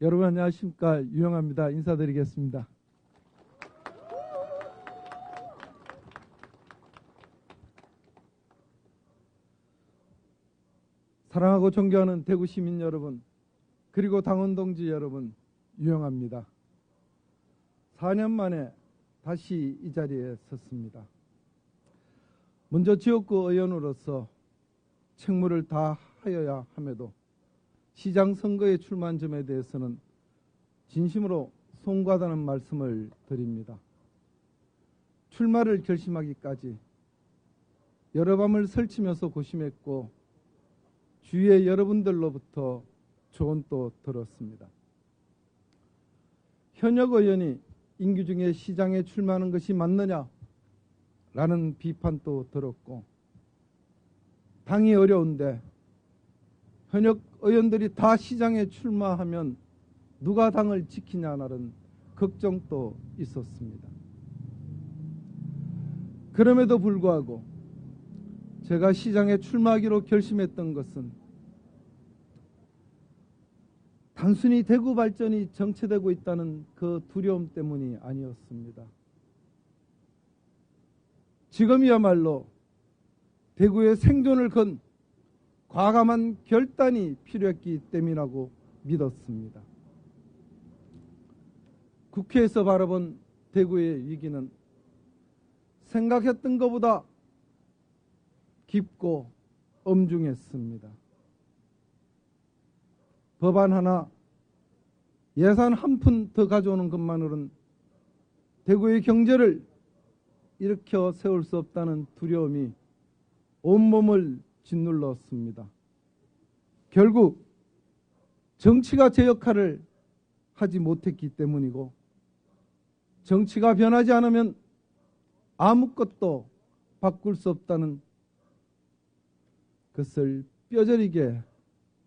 여러분 안녕하십니까. 유영아입니다. 인사드리겠습니다. 사랑하고 존경하는 대구 시민 여러분, 그리고 당원 동지 여러분, 유영아입니다. 4년 만에 다시 이 자리에 섰습니다. 먼저 지역구 의원으로서 책무를 다하여야 함에도 시장 선거에 출마한 점에 대해서는 진심으로 송구하다는 말씀을 드립니다. 출마를 결심하기까지 여러 밤을 설치면서 고심했고 주위의 여러분들로부터 조언도 들었습니다. 현역 의원이 임기 중에 시장에 출마하는 것이 맞느냐라는 비판도 들었고, 당이 어려운데 현역 의원들이 다 시장에 출마하면 누가 당을 지키냐는 걱정도 있었습니다. 그럼에도 불구하고 제가 시장에 출마하기로 결심했던 것은 단순히 대구 발전이 정체되고 있다는 그 두려움 때문이 아니었습니다. 지금이야말로 대구의 생존을 건 과감한 결단이 필요했기 때문이라고 믿었습니다. 국회에서 바라본 대구의 위기는 생각했던 것보다 깊고 엄중했습니다. 법안 하나, 예산 한 푼 더 가져오는 것만으로는 대구의 경제를 일으켜 세울 수 없다는 두려움이 온몸을 짓눌렀습니다. 결국 정치가 제 역할을 하지 못했기 때문이고, 정치가 변하지 않으면 아무것도 바꿀 수 없다는 것을 뼈저리게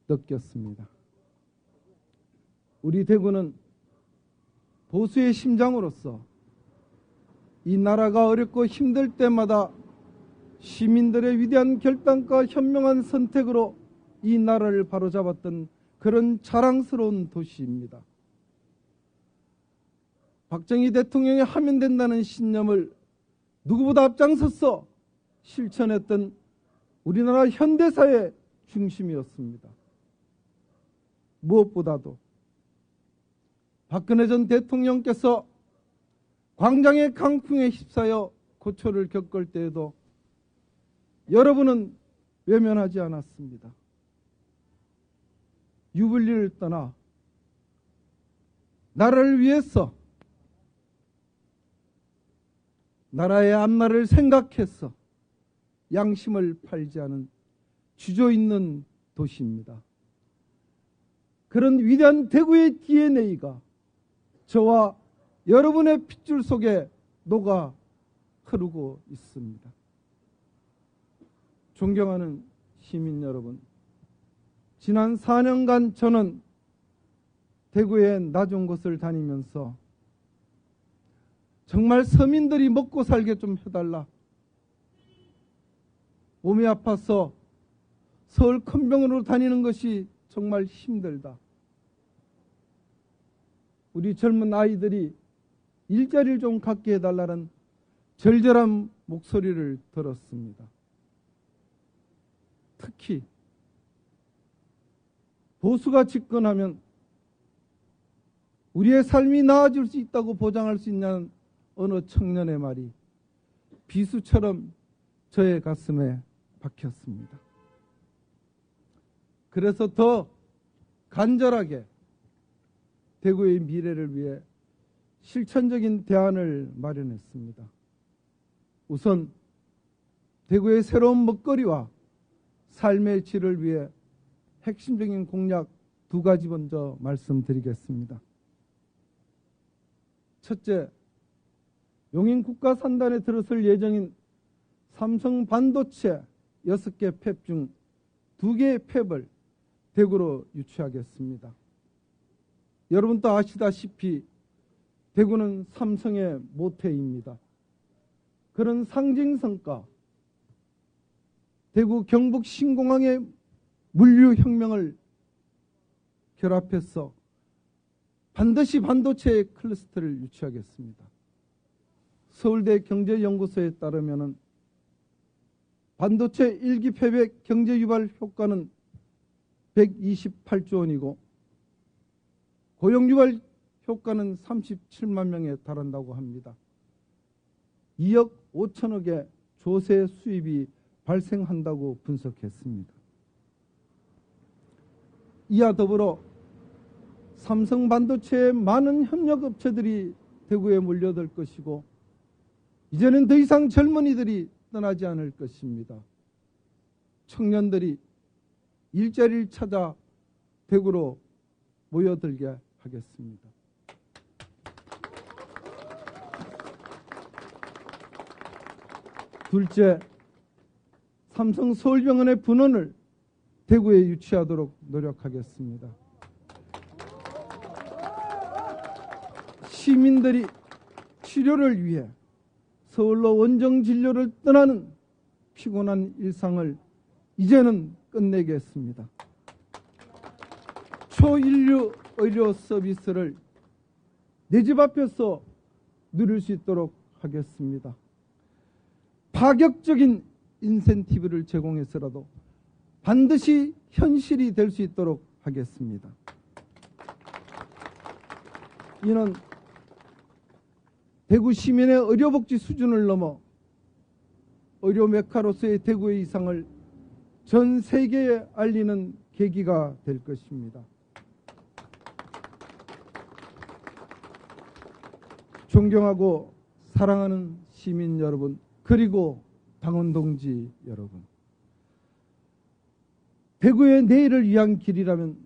느꼈습니다. 우리 대구는 보수의 심장으로서 이 나라가 어렵고 힘들 때마다 시민들의 위대한 결단과 현명한 선택으로 이 나라를 바로잡았던 그런 자랑스러운 도시입니다. 박정희 대통령이 하면 된다는 신념을 누구보다 앞장서서 실천했던 우리나라 현대사의 중심이었습니다. 무엇보다도 박근혜 전 대통령께서 광장의 강풍에 휩싸여 고초를 겪을 때에도 여러분은 외면하지 않았습니다. 유불리를 떠나 나라를 위해서, 나라의 앞날을 생각해서 양심을 팔지 않은 주저 있는 도시입니다. 그런 위대한 대구의 DNA가 저와 여러분의 핏줄 속에 녹아 흐르고 있습니다. 존경하는 시민 여러분, 지난 4년간 저는 대구의 낮은 곳을 다니면서 정말 서민들이 먹고 살게 좀 해달라, 몸이 아파서 서울 큰 병원으로 다니는 것이 정말 힘들다, 우리 젊은 아이들이 일자리를 좀 갖게 해달라는 절절한 목소리를 들었습니다. 특히 보수가 집권하면 우리의 삶이 나아질 수 있다고 보장할 수 있냐는 어느 청년의 말이 비수처럼 저의 가슴에 박혔습니다. 그래서 더 간절하게 대구의 미래를 위해 실천적인 대안을 마련했습니다. 우선 대구의 새로운 먹거리와 삶의 질을 위해 핵심적인 공약 2가지 먼저 말씀드리겠습니다. 첫째, 용인 국가산단에 들어설 예정인 삼성 반도체 6개 팹 중 2개의 팹을 대구로 유치하겠습니다. 여러분도 아시다시피 대구는 삼성의 모태입니다. 그런 상징성과 대구 경북 신공항의 물류혁명을 결합해서 반드시 반도체 클러스터를 유치하겠습니다. 서울대 경제연구소에 따르면 반도체 1기 폐배 경제 유발 효과는 128조 원이고 고용 유발 효과는 37만 명에 달한다고 합니다. 2억 5천억의 조세 수입이 발생한다고 분석했습니다. 이와 더불어 삼성 반도체의 많은 협력업체들이 대구에 몰려들 것이고 이제는 더 이상 젊은이들이 떠나지 않을 것입니다. 청년들이 일자리를 찾아 대구로 모여들게 하겠습니다. 둘째, 삼성 서울병원의 분원을 대구에 유치하도록 노력하겠습니다. 시민들이 치료를 위해 서울로 원정 진료를 떠나는 피곤한 일상을 이제는 끝내겠습니다. 초인류 의료 서비스를 내 집 앞에서 누릴 수 있도록 하겠습니다. 파격적인 인센티브를 제공해서라도 반드시 현실이 될 수 있도록 하겠습니다. 이는 대구 시민의 의료복지 수준을 넘어 의료 메카로서의 대구의 이상을 전 세계에 알리는 계기가 될 것입니다. 존경하고 사랑하는 시민 여러분, 그리고 당원 동지 여러분, 대구의 내일을 위한 길이라면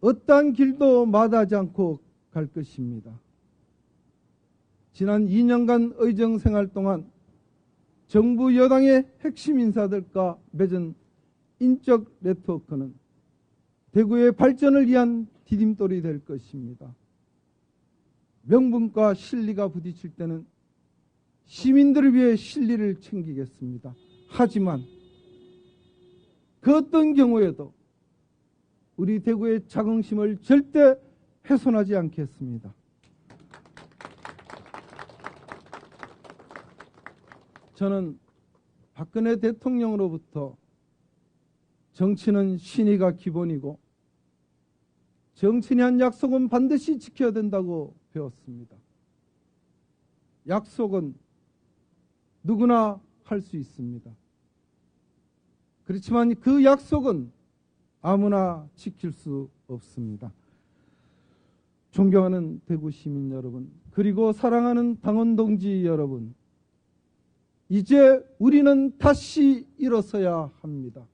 어떠한 길도 마다하지 않고 갈 것입니다. 지난 2년간 의정생활 동안 정부 여당의 핵심 인사들과 맺은 인적 네트워크는 대구의 발전을 위한 디딤돌이 될 것입니다. 명분과 실리가 부딪힐 때는 시민들을 위해 실리를 챙기겠습니다. 하지만 그 어떤 경우에도 우리 대구의 자긍심을 절대 훼손하지 않겠습니다. 저는 박근혜 대통령으로부터 정치는 신의가 기본이고 정치인이 한 약속은 반드시 지켜야 된다고 배웠습니다. 약속은 누구나 할 수 있습니다. 그렇지만 그 약속은 아무나 지킬 수 없습니다. 존경하는 대구 시민 여러분, 그리고 사랑하는 당원 동지 여러분, 이제 우리는 다시 일어서야 합니다.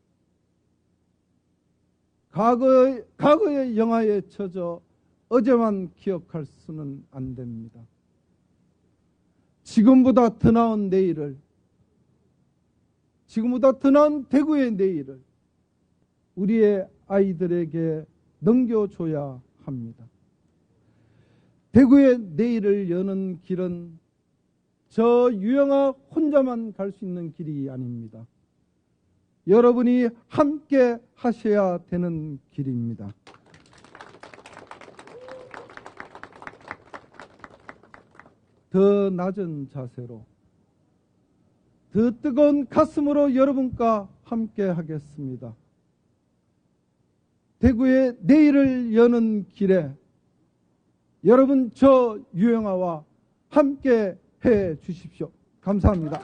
과거의 영화에 젖어 어제만 기억할 수는 안 됩니다. 지금보다 더 나은 내일을, 지금보다 더 나은 대구의 내일을 우리의 아이들에게 넘겨줘야 합니다. 대구의 내일을 여는 길은 저 유영아 혼자만 갈 수 있는 길이 아닙니다. 여러분이 함께 하셔야 되는 길입니다. 더 낮은 자세로, 더 뜨거운 가슴으로 여러분과 함께 하겠습니다. 대구의 내일을 여는 길에 여러분 저 유영아와 함께 해 주십시오. 감사합니다.